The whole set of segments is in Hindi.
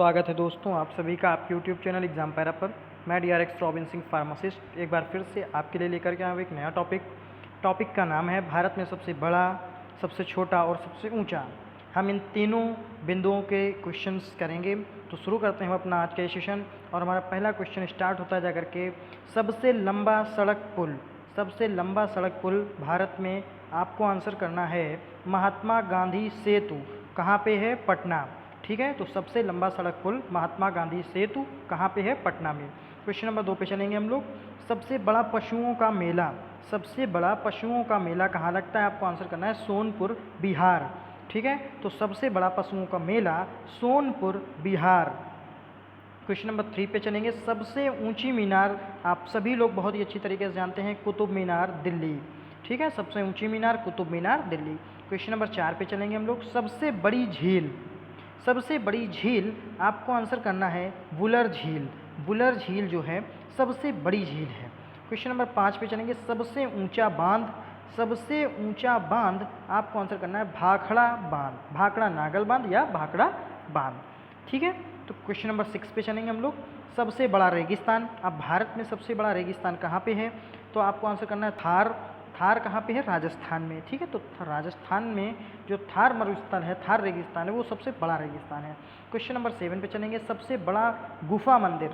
स्वागत है दोस्तों आप सभी का आपके यूट्यूब चैनल एग्जाम पैरा पर। मैं DRX रॉबिन सिंह फार्मासिस्ट एक बार फिर से आपके लिए लेकर के आया हूँ एक नया टॉपिक का नाम है भारत में सबसे बड़ा, सबसे छोटा और सबसे ऊंचा। हम इन तीनों बिंदुओं के क्वेश्चंस करेंगे। तो शुरू करते हैं हम अपना आज का सेशन और हमारा पहला क्वेश्चन स्टार्ट होता है जा करके सबसे लंबा सड़क पुल भारत में। आपको आंसर करना है महात्मा गांधी सेतु। कहाँ पे है? पटना। ठीक है, तो सबसे लंबा सड़क पुल महात्मा गांधी सेतु कहाँ पे है? पटना में। क्वेश्चन नंबर 2 पे चलेंगे हम लोग। सबसे बड़ा पशुओं का मेला कहाँ लगता है? आपको आंसर करना है सोनपुर, बिहार। ठीक है, तो सबसे बड़ा पशुओं का मेला सोनपुर, बिहार। क्वेश्चन नंबर 3 पे चलेंगे। सबसे ऊंची मीनार आप सभी लोग बहुत ही अच्छी तरीके से जानते हैं, कुतुब मीनार, दिल्ली। ठीक है, सबसे ऊंची मीनार कुतुब मीनार, दिल्ली। क्वेश्चन नंबर 4 पे चलेंगे हम लोग। सबसे बड़ी झील आपको आंसर करना है वुलर झील जो है सबसे बड़ी झील है। क्वेश्चन नंबर 5 पे चलेंगे। सबसे ऊंचा बांध आपको आंसर करना है भाखड़ा नागल बांध या भाखड़ा बांध। ठीक है, तो क्वेश्चन नंबर 6 पे चलेंगे हम लोग। सबसे बड़ा रेगिस्तान, अब भारत में सबसे बड़ा रेगिस्तान कहाँ पे है? तो आपको आंसर करना है थार कहाँ पे है? राजस्थान में। ठीक है, तो राजस्थान में जो थार मरुस्थल है, थार रेगिस्तान है, वो सबसे बड़ा रेगिस्तान है। क्वेश्चन नंबर 7 पे चलेंगे। सबसे बड़ा गुफा मंदिर,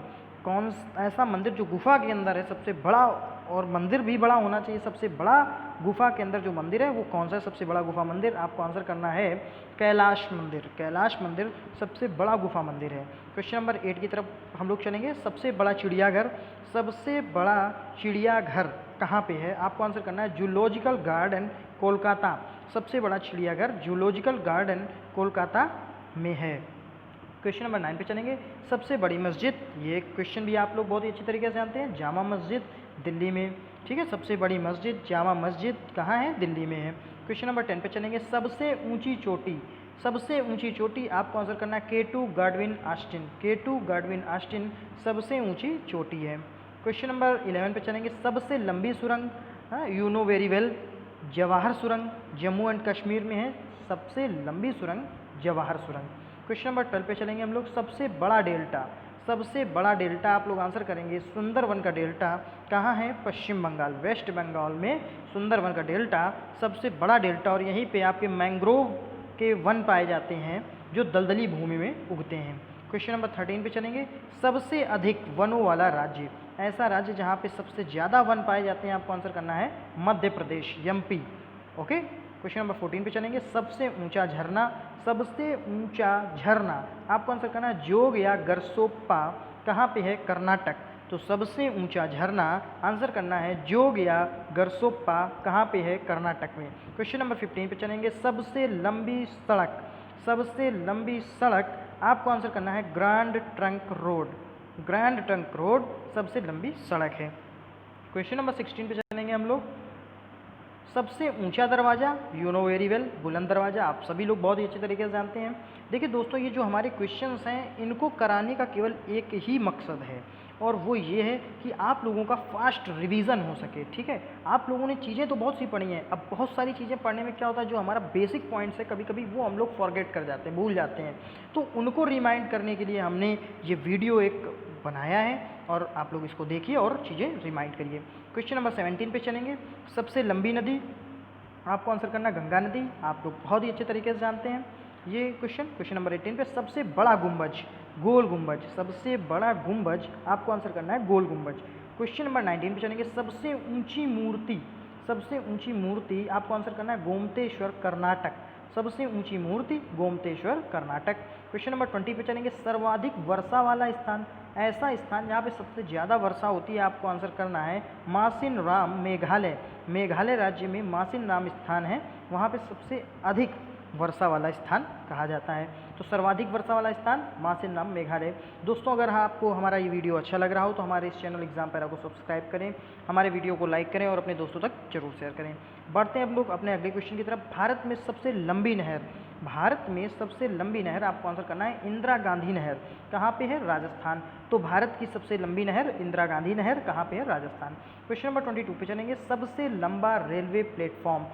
कौन ऐसा मंदिर जो गुफा के अंदर है, सबसे बड़ा, और मंदिर भी बड़ा होना चाहिए। सबसे बड़ा गुफा के अंदर जो मंदिर है वो कौन सा है? सबसे बड़ा गुफा मंदिर आपको आंसर करना है कैलाश मंदिर सबसे बड़ा गुफा मंदिर है। क्वेश्चन नंबर 8 की तरफ हम लोग चलेंगे। सबसे बड़ा चिड़ियाघर कहाँ पे है? आपको आंसर करना है जूलॉजिकल गार्डन, कोलकाता। सबसे बड़ा चिड़ियाघर जूलॉजिकल गार्डन, कोलकाता में है। क्वेश्चन नंबर 9 पे चलेंगे। सबसे बड़ी मस्जिद, ये क्वेश्चन भी आप लोग बहुत ही अच्छी तरीके से जानते हैं, जामा मस्जिद, दिल्ली में। ठीक है, सबसे बड़ी मस्जिद जामा मस्जिद कहाँ है? दिल्ली में है। क्वेश्चन नंबर 10 पे चलेंगे। सबसे ऊंची चोटी आपको आंसर करना है K2 गाडविन आस्टिन सबसे ऊंची चोटी है। क्वेश्चन नंबर 11 पे चलेंगे। सबसे लंबी सुरंग, you know very well, Jawahar सुरंग, जम्मू एंड कश्मीर में है सबसे लंबी सुरंग, जवाहर सुरंग। क्वेश्चन नंबर 12 पे चलेंगे हम लोग। सबसे बड़ा डेल्टा आप लोग आंसर करेंगे सुंदरवन का डेल्टा कहाँ है? पश्चिम बंगाल, वेस्ट बंगाल में सुंदरवन का डेल्टा सबसे बड़ा डेल्टा, और यहीं पे आपके मैंग्रोव के वन पाए जाते हैं जो दलदली भूमि में उगते हैं। क्वेश्चन नंबर 13 पे चलेंगे। सबसे अधिक वनों वाला राज्य, ऐसा राज्य जहाँ पे सबसे ज़्यादा वन पाए जाते हैं, आपको आंसर करना है Madhya Pradesh, MP। Okay, question number 14 पे चलेंगे। सबसे ऊंचा झरना आपको आंसर करना है जोग या गरसोप्पा, कहाँ पे है? कर्नाटक। तो सबसे ऊंचा झरना आंसर करना है जोग या गरसोप्पा, कहाँ पे है? कर्नाटक में। क्वेश्चन नंबर 15 पे चलेंगे। सबसे लंबी सड़क आपको आंसर करना है ग्रैंड ट्रंक रोड सबसे लंबी सड़क है। क्वेश्चन नंबर 16 पे चलेंगे हम लोग। सबसे ऊंचा दरवाज़ा, यू नो वेरी वेल, बुलंद दरवाज़ा, आप सभी लोग बहुत ही अच्छे तरीके से जानते हैं। देखिए दोस्तों, ये जो हमारे क्वेश्चंस हैं इनको कराने का केवल एक ही मकसद है, और वो ये है कि आप लोगों का फास्ट रिवीजन हो सके। ठीक है, आप लोगों ने चीज़ें तो बहुत सी पढ़ी हैं, अब बहुत सारी चीज़ें पढ़ने में क्या होता है, जो हमारा बेसिक पॉइंट्स है कभी कभी वो हम लोग फॉरगेट कर जाते हैं, भूल जाते हैं। तो उनको रिमाइंड करने के लिए हमने ये वीडियो एक बनाया है, और आप लोग इसको देखिए और चीज़ें रिमाइंड करिए। क्वेश्चन नंबर 17 पे चलेंगे। सबसे लंबी नदी आपको आंसर करना गंगा नदी, आप लोग बहुत ही अच्छे तरीके से जानते हैं ये क्वेश्चन नंबर 18 पे। सबसे बड़ा गुंबज, गोल गुंबज, सबसे बड़ा गुंबज आपको आंसर करना है गोल गुंबज। क्वेश्चन नंबर 19 पे चलेंगे। सबसे ऊंची मूर्ति आपको आंसर करना है गोमतेश्वर, कर्नाटक। सबसे ऊंची मूर्ति गोमतेश्वर, कर्नाटक। क्वेश्चन नंबर 20 पे चलेंगे। सर्वाधिक वर्षा वाला स्थान, ऐसा स्थान जहाँ पे सबसे ज़्यादा वर्षा होती है, आपको आंसर करना है मासिन राम, मेघालय राज्य में मासिन राम स्थान है, वहाँ पे सबसे अधिक वर्षा वाला स्थान कहा जाता है। तो सर्वाधिक वर्षा वाला स्थान मासिन राम, मेघालय। दोस्तों, अगर आपको हमारा ये वीडियो अच्छा लग रहा हो तो हमारे इस चैनल एग्जाम पैरा को सब्सक्राइब करें, हमारे वीडियो को लाइक करें और अपने दोस्तों तक जरूर शेयर करें। बढ़ते हैं अब लोग अपने अगले क्वेश्चन की तरफ। भारत में सबसे लंबी नहर आपको आंसर करना है इंदिरा गांधी नहर, कहाँ पे है? राजस्थान। तो भारत की सबसे लंबी नहर इंदिरा गांधी नहर कहाँ पे है? राजस्थान। क्वेश्चन नंबर 22 पे चलेंगे। सबसे लंबा रेलवे प्लेटफॉर्म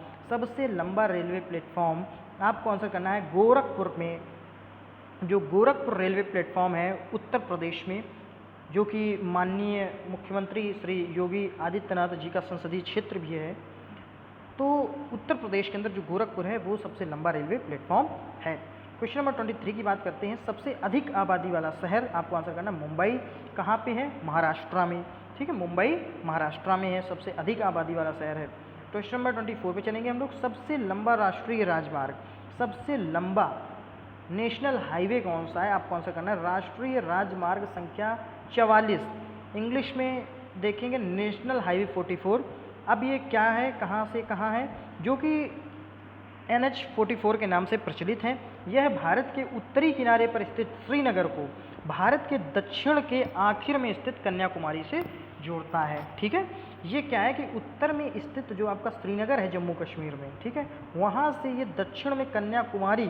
आपको आंसर करना है गोरखपुर में, जो गोरखपुर रेलवे प्लेटफॉर्म है उत्तर प्रदेश में, जो कि माननीय मुख्यमंत्री श्री योगी आदित्यनाथ जी का संसदीय क्षेत्र भी है, तो उत्तर प्रदेश के अंदर जो गोरखपुर है वो सबसे लंबा रेलवे प्लेटफॉर्म है। क्वेश्चन नंबर 23 की बात करते हैं। सबसे अधिक आबादी वाला शहर, आपको आंसर करना मुंबई, कहाँ पे है? महाराष्ट्र में। ठीक है, मुंबई महाराष्ट्र में है, सबसे अधिक आबादी वाला शहर है। क्वेश्चन नंबर 24 पे चलेंगे हम लोग। सबसे लंबा राष्ट्रीय राजमार्ग, सबसे लंबा नेशनल हाईवे कौन सा है? आपको आंसर करना है राष्ट्रीय राजमार्ग संख्या 44, इंग्लिश में देखेंगे नेशनल हाईवे 44। अब ये क्या है, कहाँ से कहाँ है? जो कि NH44 के नाम से प्रचलित है। यह भारत के उत्तरी किनारे पर स्थित श्रीनगर को भारत के दक्षिण के आखिर में स्थित कन्याकुमारी से जोड़ता है। ठीक है, ये क्या है कि उत्तर में स्थित जो आपका श्रीनगर है जम्मू कश्मीर में, ठीक है, वहाँ से ये दक्षिण में कन्याकुमारी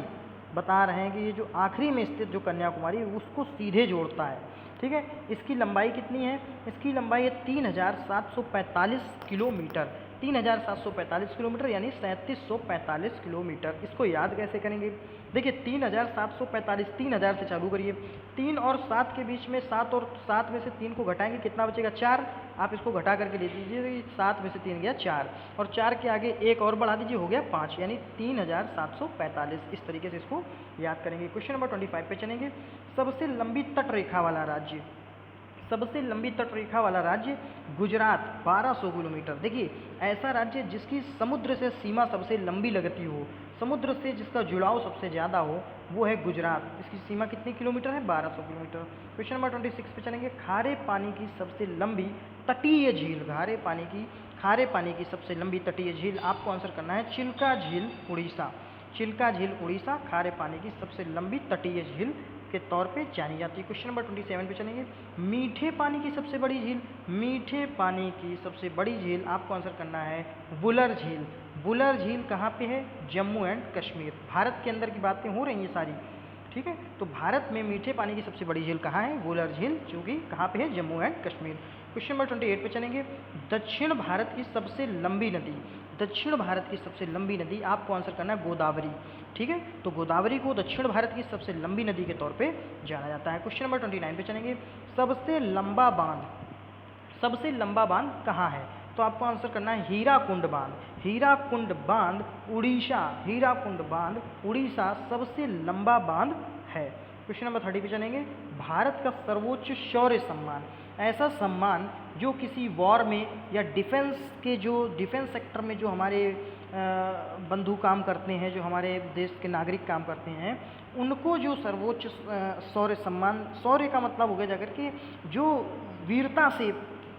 बता रहे हैं कि ये जो आखिरी में स्थित जो कन्याकुमारी उसको सीधे जोड़ता है। ठीक है, इसकी लंबाई कितनी है? इसकी लंबाई है 3745 किलोमीटर, 3745 किलोमीटर यानी 3745 किलोमीटर। इसको याद कैसे करेंगे? देखिए 3745, 3000 से चालू करिए, 3 और 7 के बीच में 7 और 7 में से 3 को घटाएंगे, कितना बचेगा? 4। आप इसको घटा करके ले लीजिए, 7 में से 3 गया 4, और 4 के आगे 1 और बढ़ा दीजिए, हो गया 5, यानी 3745। इस तरीके से इसको याद करेंगे। क्वेश्चन नंबर 25 पे चलेंगे। सबसे लंबी तट रेखा वाला राज्य, सबसे लंबी तट रेखा वाला राज्य गुजरात, 1200 किलोमीटर। देखिए ऐसा राज्य जिसकी समुद्र से सीमा सबसे लंबी लगती हो, समुद्र से जिसका जुड़ाव सबसे ज़्यादा हो, वो है गुजरात। इसकी सीमा कितनी किलोमीटर है? 1200 किलोमीटर। क्वेश्चन नंबर 26 पे चलेंगे। खारे पानी की सबसे लंबी तटीय झील, खारे पानी की सबसे लंबी तटीय झील, आपको आंसर करना है चिल्का झील, उड़ीसा। चिल्का झील उड़ीसा खारे पानी की सबसे लंबी तटीय झील के तौर पे जानी जाती है। क्वेश्चन नंबर 27 पे चलेंगे। मीठे पानी की सबसे बड़ी झील, मीठे पानी की सबसे बड़ी झील, आपको आंसर करना है वुलर झील। वुलर झील कहाँ पे है? जम्मू एंड कश्मीर। भारत के अंदर की बातें हो रही हैं सारी, ठीक है, तो भारत में मीठे पानी की सबसे बड़ी झील कहाँ है? वुलर झील, जो कि कहाँ पे है? Jammu and Kashmir. Question number 28 पे चलेंगे। दक्षिण भारत की सबसे लंबी नदी, दक्षिण भारत की सबसे लंबी नदी, आपको आंसर करना है गोदावरी। ठीक है, तो गोदावरी को दक्षिण भारत की सबसे लंबी नदी के तौर पे जाना जाता है। क्वेश्चन नंबर 29 पे चलेंगे। सबसे लंबा बांध, सबसे लंबा बांध कहाँ है? तो आपको आंसर करना है हीराकुंड बांध। हीराकुंड बांध उड़ीसा, हीराकुंड बांध उड़ीसा सबसे लंबा बांध है। क्वेश्चन नंबर 30 पे चलेंगे। भारत का सर्वोच्च शौर्य सम्मान, ऐसा सम्मान जो किसी वॉर में या डिफेंस के, जो डिफेंस सेक्टर में जो हमारे बंधु काम करते हैं, जो हमारे देश के नागरिक काम करते हैं, उनको जो सर्वोच्च शौर्य सम्मान, शौर्य का मतलब हो गया जाकर के जो वीरता से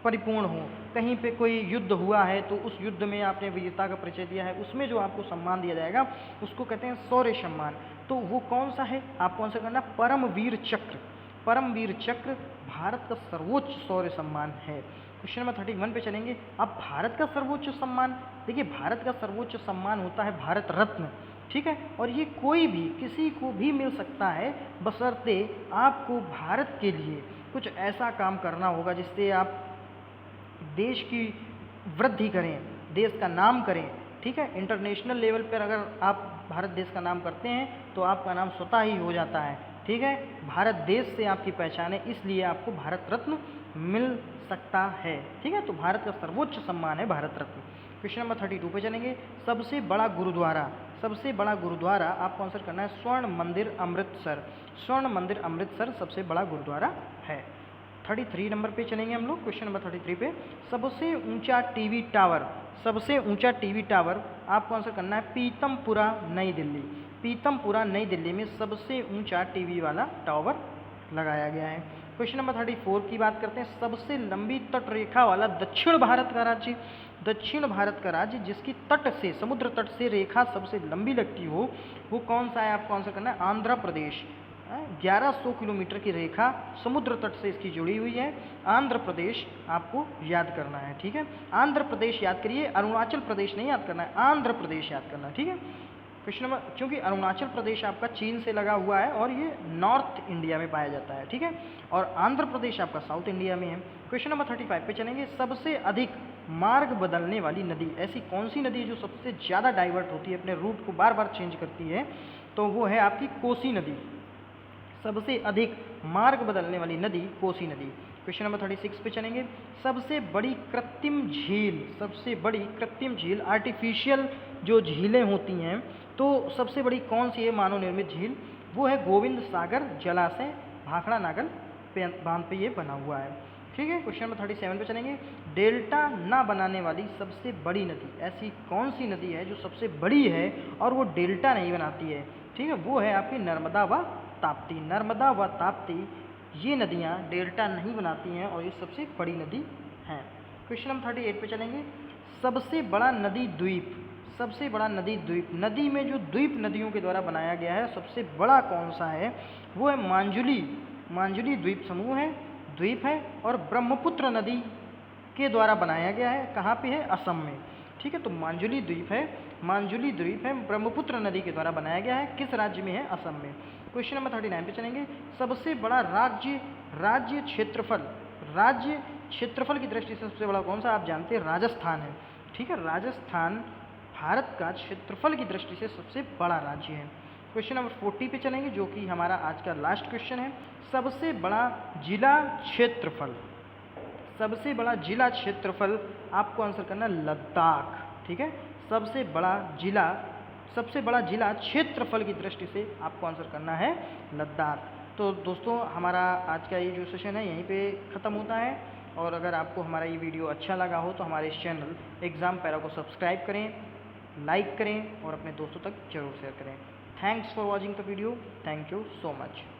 परिपूर्ण हो। कहीं पे कोई युद्ध हुआ है तो उस युद्ध में आपने वीरता का परिचय दिया है, उसमें जो आपको सम्मान दिया जाएगा उसको कहते हैं शौर्य सम्मान। तो वो कौन सा है? आपको आंसर करना परमवीर चक्र। परमवीर चक्र भारत का सर्वोच्च शौर्य सम्मान है। क्वेश्चन नंबर 31 पे चलेंगे। अब भारत का सर्वोच्च सम्मान, देखिए भारत का सर्वोच्च सम्मान होता है भारत रत्न। ठीक है, और ये कोई भी किसी को भी मिल सकता है, बशर्ते आपको भारत के लिए कुछ ऐसा काम करना होगा जिससे आप देश की वृद्धि करें, देश का नाम करें। ठीक है, इंटरनेशनल लेवल पर अगर आप भारत देश का नाम करते हैं तो आपका नाम स्वतः ही हो जाता है। ठीक है, भारत देश से आपकी पहचान है, इसलिए आपको भारत रत्न मिल सकता है। ठीक है, तो भारत का सर्वोच्च सम्मान है भारत रत्न। क्वेश्चन नंबर 32 पे चलेंगे। सबसे बड़ा गुरुद्वारा, सबसे बड़ा गुरुद्वारा, आपको आंसर करना है स्वर्ण मंदिर अमृतसर। स्वर्ण मंदिर अमृतसर सबसे बड़ा गुरुद्वारा है। 33 नंबर पे चलेंगे हम लोग। क्वेश्चन नंबर 33 पे। सबसे ऊंचा टीवी टावर, सबसे ऊंचा टीवी टावर, आपको आंसर करना है पीतमपुरा नई दिल्ली। पीतमपुरा नई दिल्ली में सबसे ऊंचा टीवी वाला टावर लगाया गया है। क्वेश्चन नंबर 34 की बात करते हैं। सबसे लंबी तट रेखा वाला दक्षिण भारत का राज्य, दक्षिण भारत का राज्य जिसकी तट से, समुद्र तट से रेखा सबसे लंबी लगती हो, वो कौन सा है? आपको आंसर करना है आंध्र प्रदेश। 1100 किलोमीटर की रेखा समुद्र तट से इसकी जुड़ी हुई है। आंध्र प्रदेश आपको याद करना है। ठीक है, आंध्र प्रदेश याद करिए, अरुणाचल प्रदेश नहीं याद करना है, आंध्र प्रदेश याद करना है। ठीक है, क्वेश्चन नंबर, क्योंकि अरुणाचल प्रदेश आपका चीन से लगा हुआ है और ये नॉर्थ इंडिया में पाया जाता है। ठीक है, और आंध्र प्रदेश आपका साउथ इंडिया में है। क्वेश्चन नंबर 35 पे चलेंगे। सबसे अधिक मार्ग बदलने वाली नदी, ऐसी कौन सी नदी जो सबसे ज़्यादा डाइवर्ट होती है, अपने रूट को बार बार चेंज करती है? तो वो है आपकी कोसी नदी। सबसे अधिक मार्ग बदलने वाली नदी कोसी नदी। क्वेश्चन नंबर 36 पे चलेंगे। सबसे बड़ी कृत्रिम झील आर्टिफिशियल जो झीलें होती हैं, तो सबसे बड़ी कौन सी है मानव निर्मित झील? वो है गोविंद सागर जलाशय, भाखड़ा नागल बांध पे ये बना हुआ है। ठीक है, क्वेश्चन नंबर 37 पे चलेंगे। डेल्टा ना बनाने वाली सबसे बड़ी नदी, ऐसी कौन सी नदी है जो सबसे बड़ी है और वो डेल्टा नहीं बनाती है? ठीक है, वो है आपकी नर्मदा व ताप्ती। नर्मदा व ताप्ती ये नदियाँ डेल्टा नहीं बनाती हैं और ये सबसे बड़ी नदी हैं। क्वेश्चन नंबर 38 पे चलेंगे। सबसे बड़ा नदी द्वीप, सबसे बड़ा नदी द्वीप, नदी में जो द्वीप नदियों के द्वारा बनाया गया है सबसे बड़ा कौन सा है? वो है मांजुली द्वीप समूह है, द्वीप है और ब्रह्मपुत्र नदी के द्वारा बनाया गया है। कहाँ पे है? असम में। ठीक है, तो मांजुली द्वीप है, ब्रह्मपुत्र नदी के द्वारा बनाया गया है। किस राज्य में है? असम में। क्वेश्चन नंबर 39 पे चलेंगे। सबसे बड़ा राज्य क्षेत्रफल की दृष्टि से सबसे बड़ा कौन सा? आप जानते हैं राजस्थान है। ठीक है, राजस्थान भारत का क्षेत्रफल की दृष्टि से सबसे बड़ा राज्य है। क्वेश्चन नंबर 40 पे चलेंगे, जो कि हमारा आज का लास्ट क्वेश्चन है। सबसे बड़ा जिला क्षेत्रफल आपको आंसर करना है लद्दाख। ठीक है, सबसे बड़ा जिला क्षेत्रफल की दृष्टि से आपको आंसर करना है लद्दाख। तो दोस्तों, हमारा आज का ये जो सेशन है यहीं पे ख़त्म होता है, और अगर आपको हमारा ये वीडियो अच्छा लगा हो तो हमारे इस चैनल एग्ज़ाम पैरा को सब्सक्राइब करें, लाइक करें और अपने दोस्तों तक जरूर शेयर करें। Thanks for watching the video. Thank you so much.